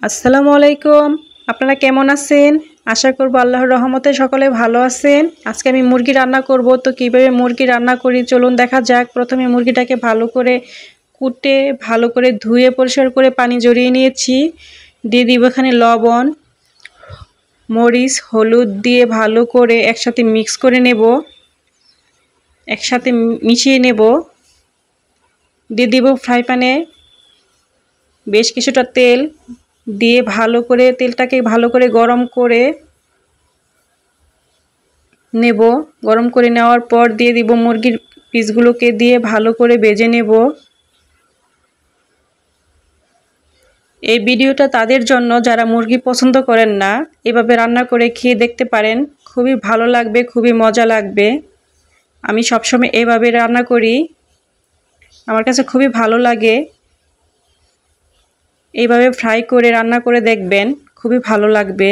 আসসালামু আলাইকুম। আপনারা কেমন আছেন? আশা করব আল্লাহর রহমতে সকলে ভালো আছেন। আজকে আমি মুরগি রান্না করব, তো কিভাবে মুরগি রান্না করি চলুন দেখা যাক। প্রথমে মুরগিটাকে ভালো করে কুটে ভালো করে ধুয়ে পরিষ্কার করে পানি ঝরিয়ে নিয়েছি। দিয়ে দিব এখানে লবণ, মরিচ, হলুদ দিয়ে ভালো করে একসাথে মিক্স করে নেব, একসাথে মিশিয়ে নেব। দিয়ে দিব ফ্রাই প্যানে বেশ কিছুটা তেল, দিয়ে ভালো করে তেলটাকে ভালো করে গরম করে নেব। গরম করে নেওয়ার পর দিয়ে দিব মুরগির পিসগুলোকে, দিয়ে ভালো করে ভেজে নেব। এই ভিডিওটা তাদের জন্য যারা মুরগি পছন্দ করেন না, এভাবে রান্না করে খেয়ে দেখতে পারেন, খুবই ভালো লাগবে, খুবই মজা লাগবে। আমি সবসময় এভাবে রান্না করি, আমার কাছে খুবই ভালো লাগে। এইভাবে ফ্রাই করে রান্না করে দেখবেন, খুবই ভালো লাগবে।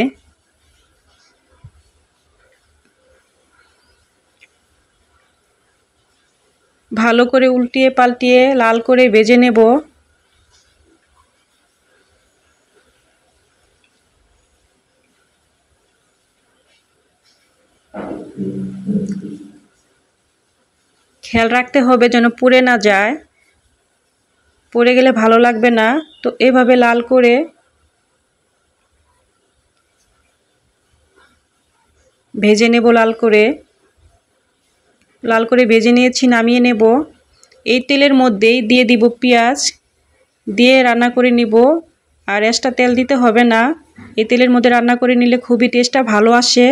ভালো করে উল্টিয়ে পাল্টিয়ে লাল করে ভেজে নেব। খেয়াল রাখতে হবে যেন পুড়ে না যায়, পুড়ে গেলে ভালো লাগবে না। তো এভাবে লাল করে ভেজে নেব। লাল করে ভেজে নিয়েছি, নামিয়ে নেব। এই তেলের মধ্যেই দিয়ে দিব পেঁয়াজ, দিয়ে রান্না করে নিব। আর এক্সট্রা তেল দিতে হবে না, এই তেলের মধ্যে রান্না করে নিলে খুবই টেস্টটা ভালো আসে।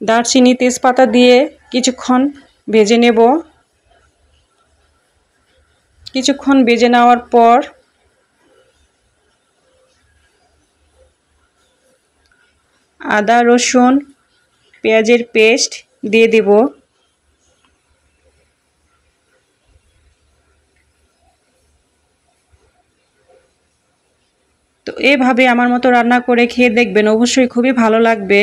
দারচিনি, তেজপাতা দিয়ে কিছুক্ষণ ভেজে নেব। কিছুক্ষণ ভেজে নেওয়ার পর আদা, রসুন, পেঁয়াজের পেস্ট দিয়ে দেব। তো এভাবে আমার মতো রান্না করে খেয়ে দেখবেন, অবশ্যই খুবই ভালো লাগবে।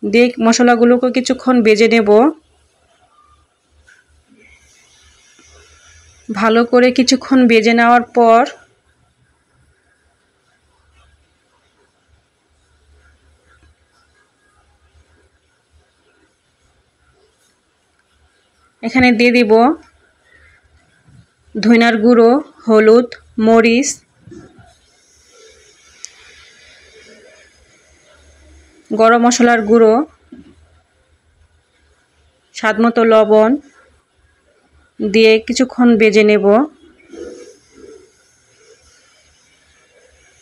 দিয়ে মশলাগুলোকে কিছুক্ষণ ভেজে নেব। ভালো করে কিছুক্ষণ ভেজে নেওয়ার পর এখানে দিয়ে দিব ধনিয়ার গুঁড়ো, হলুদ, মরিচ, গরম মশলার গুঁড়ো, স্বাদমতো লবণ দিয়ে কিছুক্ষণ ভেজে নেব।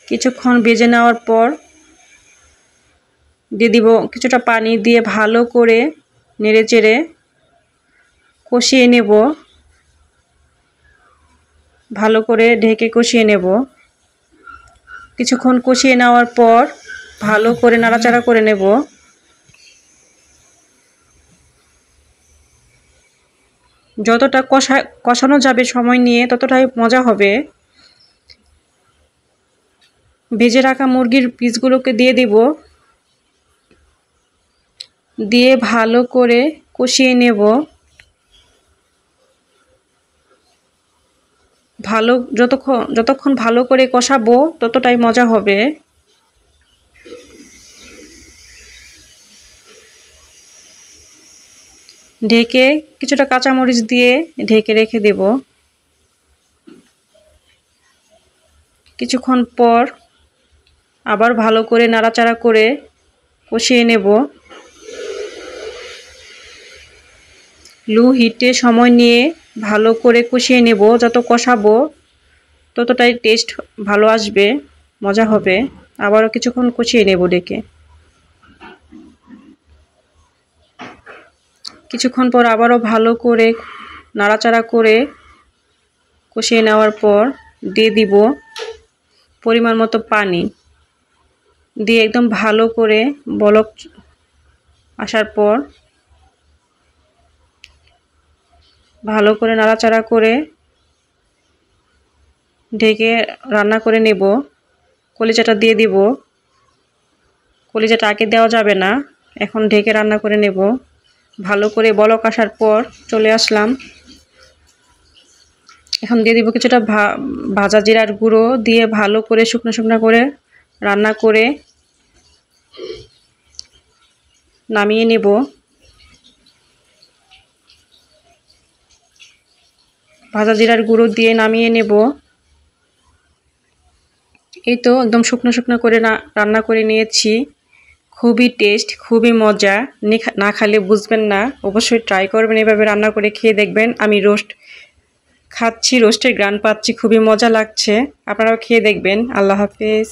কিছুক্ষণ ভেজে নেওয়ার পর দিয়ে দিব কিছুটা পানি, দিয়ে ভালো করে নেড়েচেড়ে কষিয়ে নেব। ভালো করে ঢেকে কষিয়ে নেব। কিছুক্ষণ কষিয়ে নেওয়ার পর ভালো করে নাড়াচাড়া করে নেব। যতটা কষানো যাবে সময় নিয়ে ততটাই মজা হবে। ভেজে রাখা মুরগির পিসগুলোকে দিয়ে দিব, দিয়ে ভালো করে কষিয়ে নেব। যতক্ষণ ভালো করে কষাবো ততটাই মজা হবে। ঢেকে কিছুটা কাঁচামরিচ দিয়ে ঢেকে রেখে দেব। কিছুক্ষণ পর আবার ভালো করে নাড়াচাড়া করে কষিয়ে নেব। লো হিটে সময় নিয়ে ভালো করে কষিয়ে নেব। যত কষাবো ততটাই টেস্ট ভালো আসবে, মজা হবে। আবারও কিছুক্ষণ কষিয়ে নেব ঢেকে। কিছুক্ষণ পর আবারও ভালো করে নাড়াচাড়া করে কষিয়ে নেওয়ার পর দিয়ে দিব পরিমাণ মতো পানি, দিয়ে একদম ভালো করে বলক আসার পর ভালো করে নাড়াচাড়া করে ঢেকে রান্না করে নেব। কলিজাটা দিয়ে দিব। কলিজাটা আগে দেওয়া যাবে না, এখন ঢেকে রান্না করে নেব। ভালো করে বলক আসার পর চলে আসলাম। এখন দিয়ে দিব কিছুটা ভাজা জিরার গুঁড়ো দিয়ে ভালো করে শুকনো শুকনো করে রান্না করে নামিয়ে নেব। ভাজা জিরার গুঁড়ো দিয়ে নামিয়ে নেব। এই তো একদম শুকনো শুকনো করে রান্না করে নিয়েছি। খুবই টেস্ট, খুবই মজা। না খেলে বুঝবেন না, অবশ্যই ট্রাই করবেন, এভাবে রান্না করে খেয়ে দেখবেন। আমি রোস্ট খাচ্ছি, রোস্টের ঘ্রাণ পাচ্ছি, খুবই মজা লাগছে। আপনারাও খেয়ে দেখবেন। আল্লাহ হাফেজ।